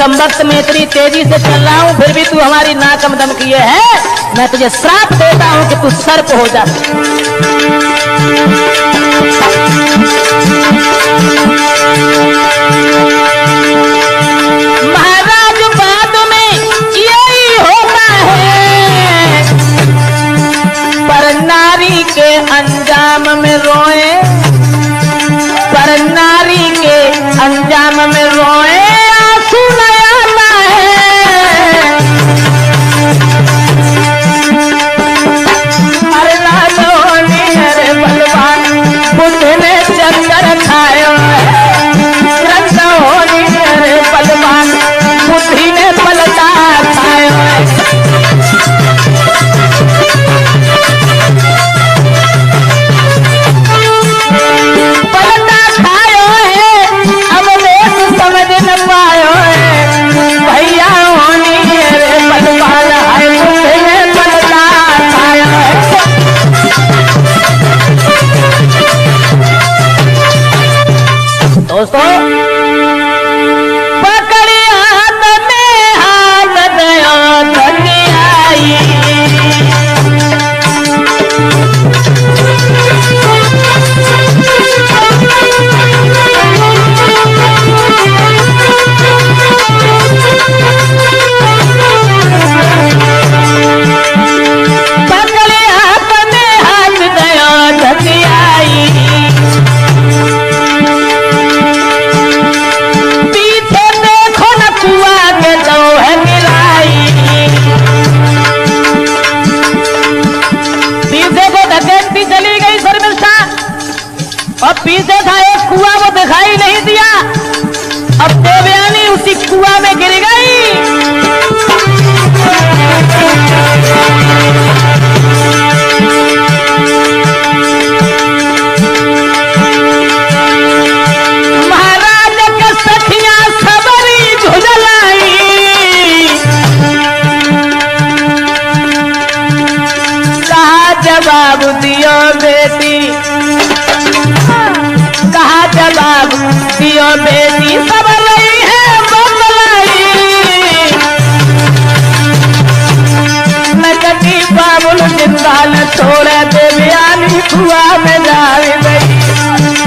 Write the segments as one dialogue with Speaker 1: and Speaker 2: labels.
Speaker 1: कम वक्त में इतनी तेजी से चल रहा हूँ, फिर भी तू हमारी नाकम दम किए है। मैं तुझे श्राप देता हूँ कि तू सर्प हो जा। महाराज बाद में यही होता है, पर नारी के अंजाम में रोए, पर नारी के अंजाम में रोए आंसू नया ना है। अरे नालोनी अरे बलवान बुद्ध ने चक्कर खायो है, रंगोनी अरे बलवान बुद्धि ने पलटा खायो है। दोस्तों पकड़ी हाथ में हाथ दया धनियाई, पकड़ी हाथ में हाथ दया धनियाई, और पीछे था एक कुआं, वो दिखाई नहीं दिया। अब देवयानी उसी कुआं में गिर गई। महाराज के सखियां सबरी झुझलाई, कहा जवाब दियो बेटी, कहा जवाब दियो बेटी, सब रही है बदलाई। नकटी बाबुल जिंदा न छोड़े, देवयानी कुआं में डाल गई।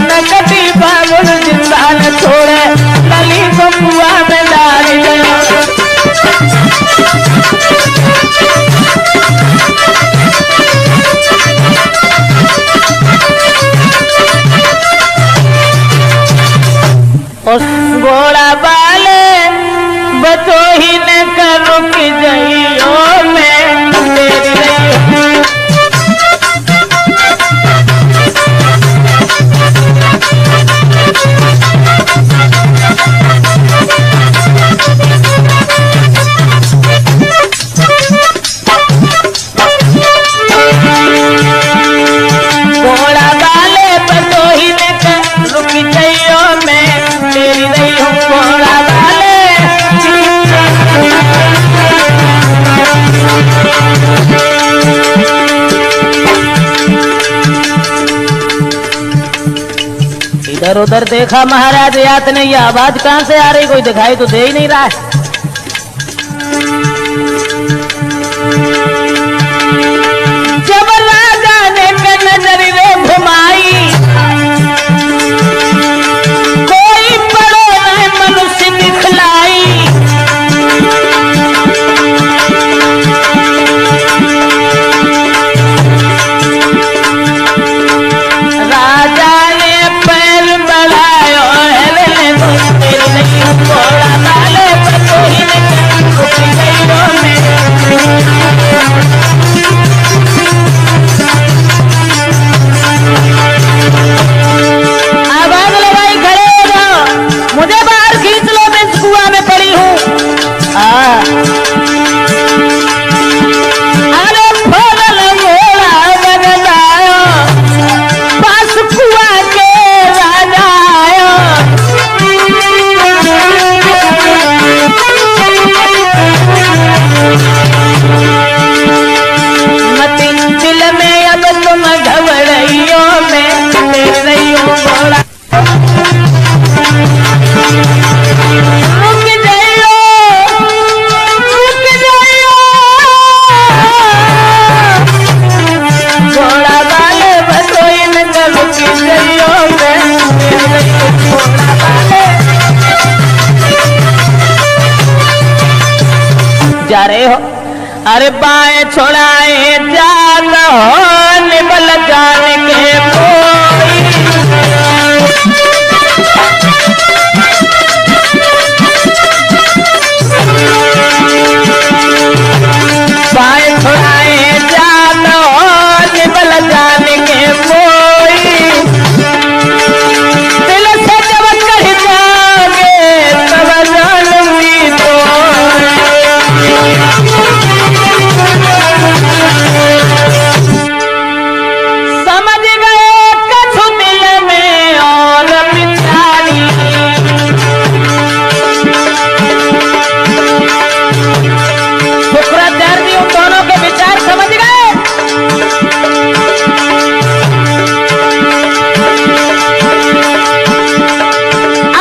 Speaker 1: नकटी बाबुल जिंदा न छोड़े, लली को कुआं में डाल गई। उस घोड़ा वाले बतो ही न कर रुक जाइयो मैं तेरी रही। घोड़ा वाले बतो ही न कर रुक जाइयो मैं तेरी रही हूँ। घोड़ा वाले इधर उधर देखा महाराज यात ने, ये आवाज कहां से आ रही, कोई दिखाई तो दे ही नहीं रहा है। जब राजा ने नजर रे घुमाई, कोई बड़ो न मनुष्य दिखलाई। राजा ने पैर बढ़ायो है, घोड़ा वाले पर कोई नहीं जा रहे हो? अरे बाएं छोड़ाए जान हो निबल जान के कोई, बाएं छोड़ाए जान हो निबल जान के कोई, दिल से जब कह जाओगे तब जानूंगी तो, समझ गए कछु दिल में और पिछाड़ी, शुक्राचार्य उन दोनों के विचार समझ गए।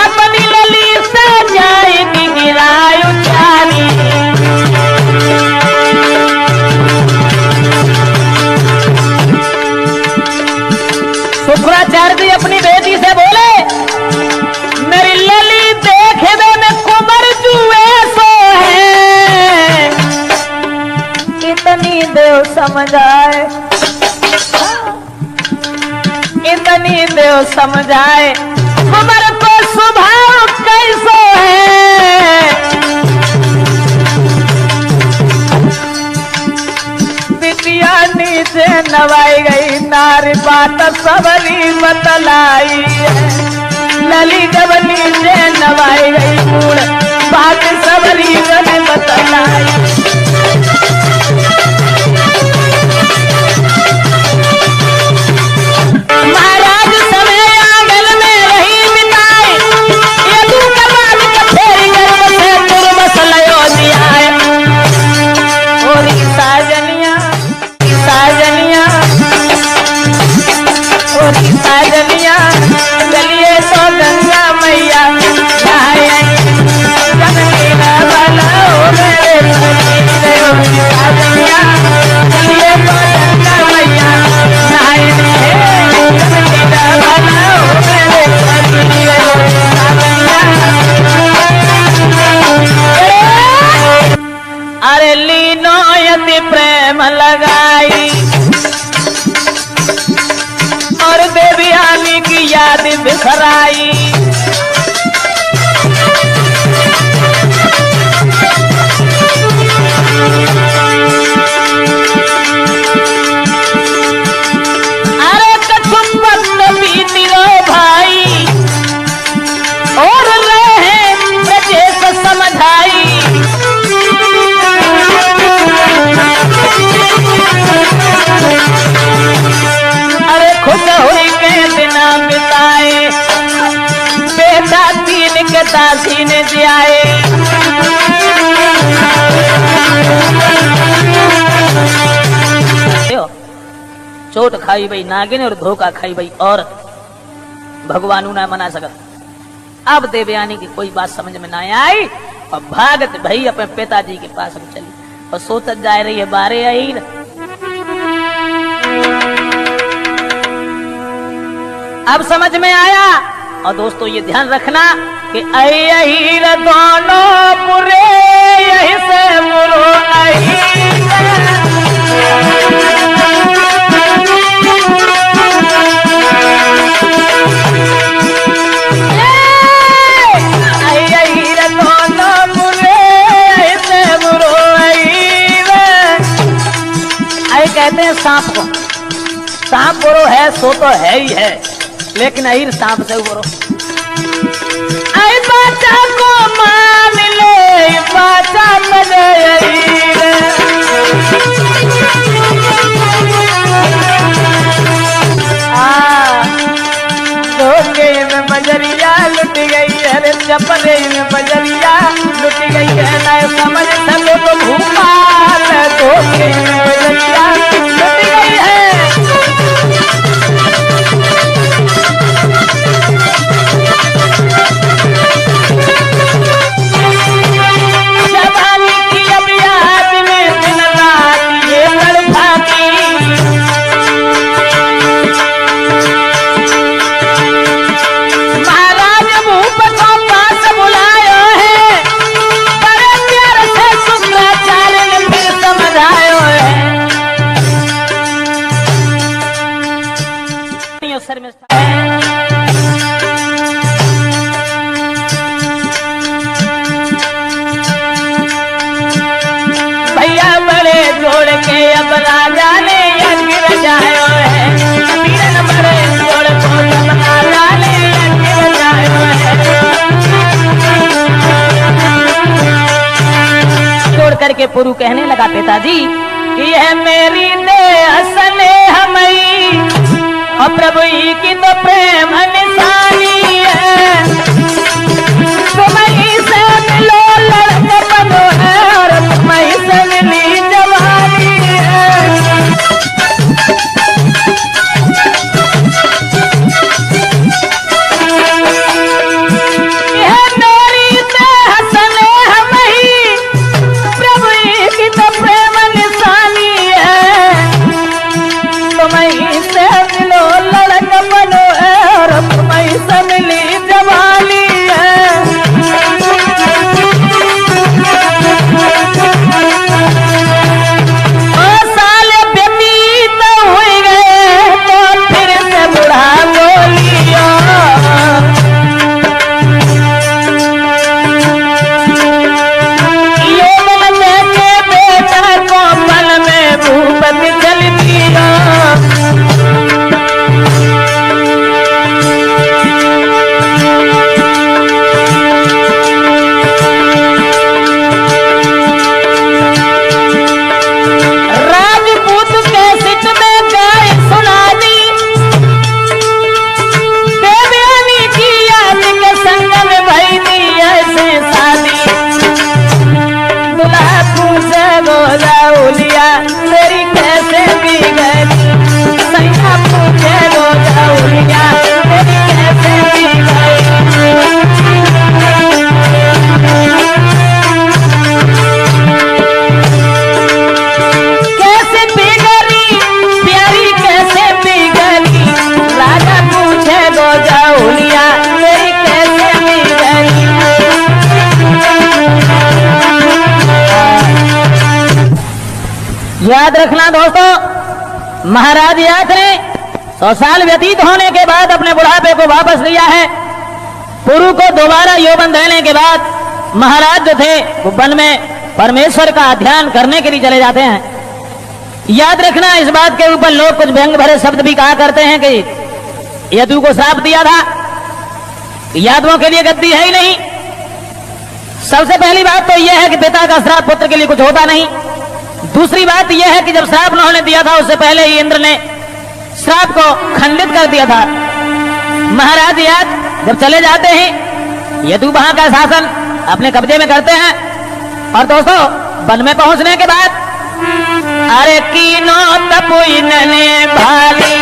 Speaker 1: अपनी लली से जाएगी गिरायु चारी, शुक्राचार्य जी अपनी बेटी से बोले, मेरी लली देखे दे में कुमर जुए सो है, इतनी देव समझ आए, इतनी देव समझ आए कुमर को स्वभाव कैसो है, बिटिया नीचे नवाई गई नारी बात सबरी बतलाई है, लली जब नीचे नवाई गई मूड बात सबरी ने बतलाई, महाराज समय आंगन में रही बिताए, ये तू करवा भी फेरी गर्भ से तुरबस लयो दियाए, और साजनिया साजनिया और साजनिया चलिए तो गंगा मैया नहाए, मेरा भला हो मेरे साजनिया चलिए तो गंगा मैया नहाए, मेरा भला हो मेरे अरे लीनो यदि प्रेम लगाई और देवी आनी की याद बिखराई, अरे कछुम्बन बीती रो भाई और रहे ब्रजेश समझाई, अरे खुश हुई के बिना बिताए बेटा तीन के दासी ने जियाए, चोट खाई भाई नागिन और धोखा खाई भाई औरत, भगवान ना मना सकत। अब देवयानी की कोई बात समझ में ना आई और भागत भाई अपने पिताजी के पास में चली और सोचत जा रही है बारे आई। अब समझ में आया। और दोस्तों ये ध्यान रखना कि अहीर दोनों बुरे यही से बुरो कहते हैं सांप को, सांप बुरो है सो तो है ही है, लेकिन अहीर सांप से बुरो। बाचा को मान ले बाचा धोखे में बजरिया लुट गई है, चपले में बजरिया लुट गई है, न समझ सको तो भूपाल धोखे में बजरिया लुट गई है। करके पुरु कहने लगा पिताजी कि यह मेरी दे असने हमई और प्रभु ही की तो प्रेम निशानी है। तुम्हीं से मिलो लड़कपनो है और तुम्हीं से मिली जवानी है। यह मेरी दे हसने हमई प्रभु ही की तो प्रेम निशानी है। तुम्हीं से मिलो लड़कपनो है और तुम्हीं से मिली जवानी है। ओ साल व्यतीत हुए गए तो फिर से बुढ़ा बोलियो यौवन देखे बेटा को पल में भूपति चल दिया। राजपूत के सिट में गाय सुना दी देवयानी की याद के संग में भई दी ऐसे शादी। दुल्हा पूछे गोदाउलिया मेरी कैसे बिगड़ी। सैया पूछे गोदाउलिया मेरी कैसे बिगड़ी। कैसे बिगड़ी प्यारी कैसे बिगड़ी। राजा पूछे गोदाउलिया मेरी कैसे बिगड़ी। याद रखना दोस्तों, महाराज याद ने 100 साल व्यतीत होने के बाद अपने बुढ़ापे को वापस लिया है। पुरु को दोबारा यौवन देने के बाद महाराज जो थे वो वन में परमेश्वर का ध्यान करने के लिए चले जाते हैं। याद रखना इस बात के ऊपर लोग कुछ व्यंग भरे शब्द भी कहा करते हैं कि यदु को श्राप दिया था, यादवों के लिए गद्दी है ही नहीं। सबसे पहली बात तो यह है कि पिता का श्राप पुत्र के लिए कुछ होता नहीं। दूसरी बात यह है कि जब श्राप उन्होंने दिया था उससे पहले ही इंद्र ने श्राप को खंडित कर दिया था। महाराज याद जब चले जाते हैं यदु वहां का शासन अपने कब्जे में करते हैं। और दोस्तों वन में पहुंचने के बाद अरे कीनो तपुइन ने भाली